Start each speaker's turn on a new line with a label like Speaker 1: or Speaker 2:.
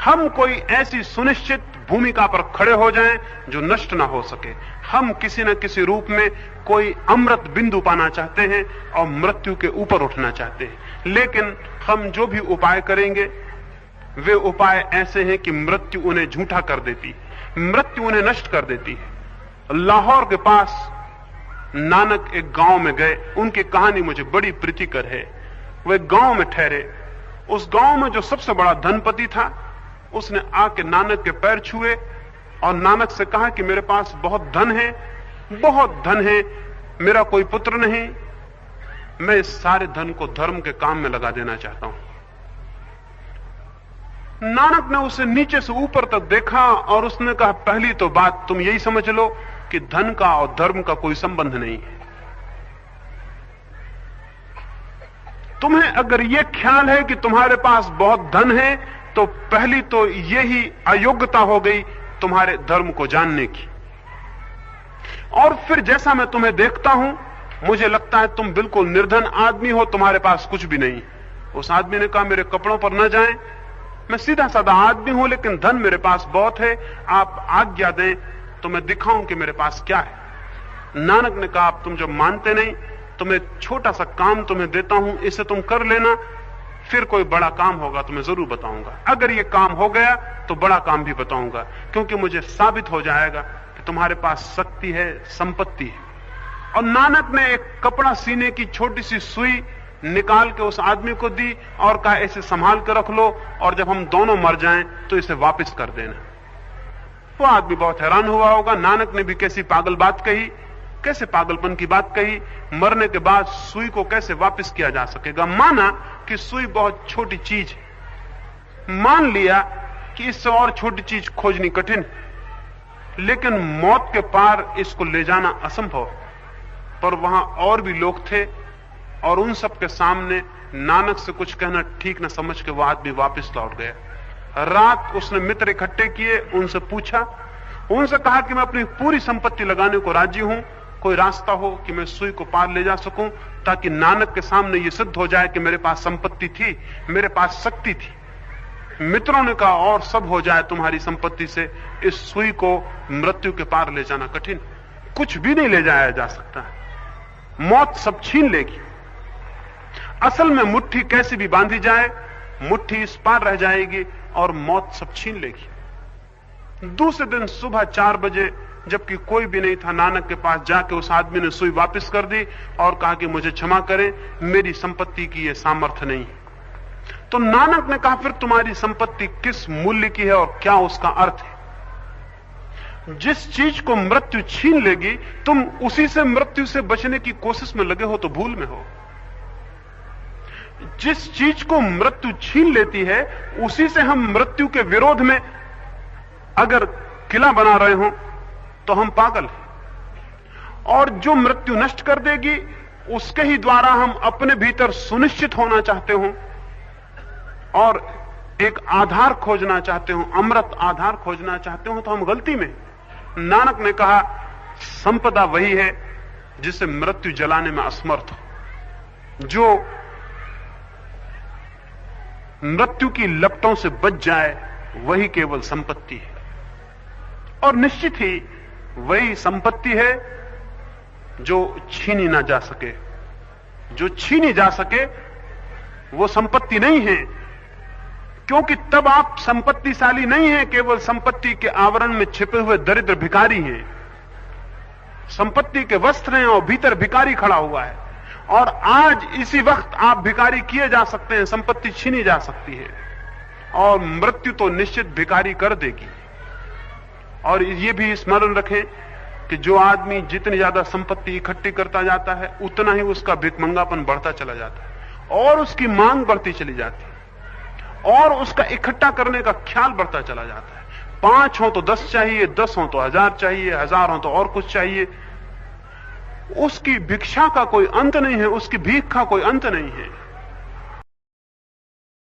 Speaker 1: हम कोई ऐसी सुनिश्चित भूमिका पर खड़े हो जाएं जो नष्ट ना हो सके। हम किसी न किसी रूप में कोई अमृत बिंदु पाना चाहते हैं और मृत्यु के ऊपर उठना चाहते हैं। लेकिन हम जो भी उपाय करेंगे वे उपाय ऐसे हैं कि मृत्यु उन्हें झूठा कर देती है, मृत्यु उन्हें नष्ट कर देती है। लाहौर के पास नानक एक गांव में गए। उनकी कहानी मुझे बड़ी प्रीतिकर है। वे गांव में ठहरे। उस गांव में जो सबसे बड़ा धनपति था उसने आके नानक के पैर छुए और नानक से कहा कि मेरे पास बहुत धन है, बहुत धन है, मेरा कोई पुत्र नहीं, मैं इस सारे धन को धर्म के काम में लगा देना चाहता हूं। नानक ने उसे नीचे से ऊपर तक देखा और उसने कहा, पहली तो बात तुम यही समझ लो कि धन का और धर्म का कोई संबंध नहीं है। तुम्हें अगर यह ख्याल है कि तुम्हारे पास बहुत धन है तो पहली तो यही अयोग्यता हो गई तुम्हारे धर्म को जानने की। और फिर जैसा मैं तुम्हें देखता हूं मुझे लगता है तुम बिल्कुल निर्धन आदमी हो, तुम्हारे पास कुछ भी नहीं। उस आदमी ने कहा, मेरे कपड़ों पर न जाएं, मैं सीधा साधा आदमी हूं लेकिन धन मेरे पास बहुत है, आप आज्ञा दें तो मैं दिखाऊं कि मेरे पास क्या है। नानक ने कहा, अब तुम जब मानते नहीं तो मैं छोटा सा काम तुम्हें देता हूं, इसे तुम कर लेना, फिर कोई बड़ा काम होगा तो मैं जरूर बताऊंगा। अगर ये काम हो गया तो बड़ा काम भी बताऊंगा, क्योंकि मुझे साबित हो जाएगा कि तुम्हारे पास शक्ति है, संपत्ति है। और नानक ने एक कपड़ा सीने की छोटी सी सुई निकाल के उस आदमी को दी और कहा, इसे संभाल के रख लो और जब हम दोनों मर जाएं तो इसे वापस कर देना। वो आदमी बहुत हैरान हुआ होगा, नानक ने भी कैसी पागल बात कही, कैसे पागलपन की बात कही, मरने के बाद सुई को कैसे वापस किया जा सकेगा। माना कि सुई बहुत छोटी चीज है, मान लिया कि इससे और छोटी चीज खोजनी कठिन, लेकिन मौत के पार इसको ले जाना असंभव। पर वहां और भी लोग थे और उन सब के सामने नानक से कुछ कहना ठीक न समझ के वो आदमी वापस लौट गया। रात उसने मित्र इकट्ठे किए, उनसे पूछा, उनसे कहा कि मैं अपनी पूरी संपत्ति लगाने को राजी हूं, कोई रास्ता हो कि मैं सुई को पार ले जा सकूं, ताकि नानक के सामने यह सिद्ध हो जाए कि मेरे पास संपत्ति थी, मेरे पास शक्ति थी। मित्रों ने कहा, और सब हो जाए तुम्हारी संपत्ति से, इस सुई को मृत्यु के पार ले जाना कठिन, कुछ भी नहीं ले जाया जा सकता, मौत सब छीन लेगी। असल में मुट्ठी कैसे भी बांधी जाए, मुट्ठी इस पार रह जाएगी और मौत सब छीन लेगी। दूसरे दिन सुबह 4 बजे जबकि कोई भी नहीं था, नानक के पास जाके उस आदमी ने सुई वापस कर दी और कहा कि मुझे क्षमा करें, मेरी संपत्ति की यह सामर्थ्य नहीं है। तो नानक ने कहा, फिर तुम्हारी संपत्ति किस मूल्य की है और क्या उसका अर्थ है? जिस चीज को मृत्यु छीन लेगी तुम उसी से मृत्यु से बचने की कोशिश में लगे हो तो भूल में हो। जिस चीज को मृत्यु छीन लेती है उसी से हम मृत्यु के विरोध में अगर किला बना रहे हो तो हम पागल हैं। और जो मृत्यु नष्ट कर देगी उसके ही द्वारा हम अपने भीतर सुनिश्चित होना चाहते हो और एक आधार खोजना चाहते हो, अमृत आधार खोजना चाहते हो, तो हम गलती में। नानक ने कहा, संपदा वही है जिसे मृत्यु जलाने में असमर्थ हो, जो मृत्यु की लपटों से बच जाए, वही केवल संपत्ति है। और निश्चित ही वही संपत्ति है जो छीनी ना जा सके। जो छीनी जा सके वो संपत्ति नहीं है, क्योंकि तब आप संपत्तिशाली नहीं हैं, केवल संपत्ति के आवरण में छिपे हुए दरिद्र भिखारी हैं। संपत्ति के वस्त्र हैं और भीतर भिखारी खड़ा हुआ है। और आज इसी वक्त आप भिखारी किए जा सकते हैं, संपत्ति छीनी जा सकती है और मृत्यु तो निश्चित भिखारी कर देगी। और ये भी स्मरण रखें कि जो आदमी जितनी ज्यादा संपत्ति इकट्ठी करता जाता है उतना ही उसका भिखमंगापन बढ़ता चला जाता है और उसकी मांग बढ़ती चली जाती है और उसका इकट्ठा करने का ख्याल बढ़ता चला जाता है। 5 हो तो 10 चाहिए, 10 हो तो 1000 चाहिए, 1000 हो तो और कुछ चाहिए। उसकी भिक्षा का कोई अंत नहीं है, उसकी भीख का कोई अंत नहीं है।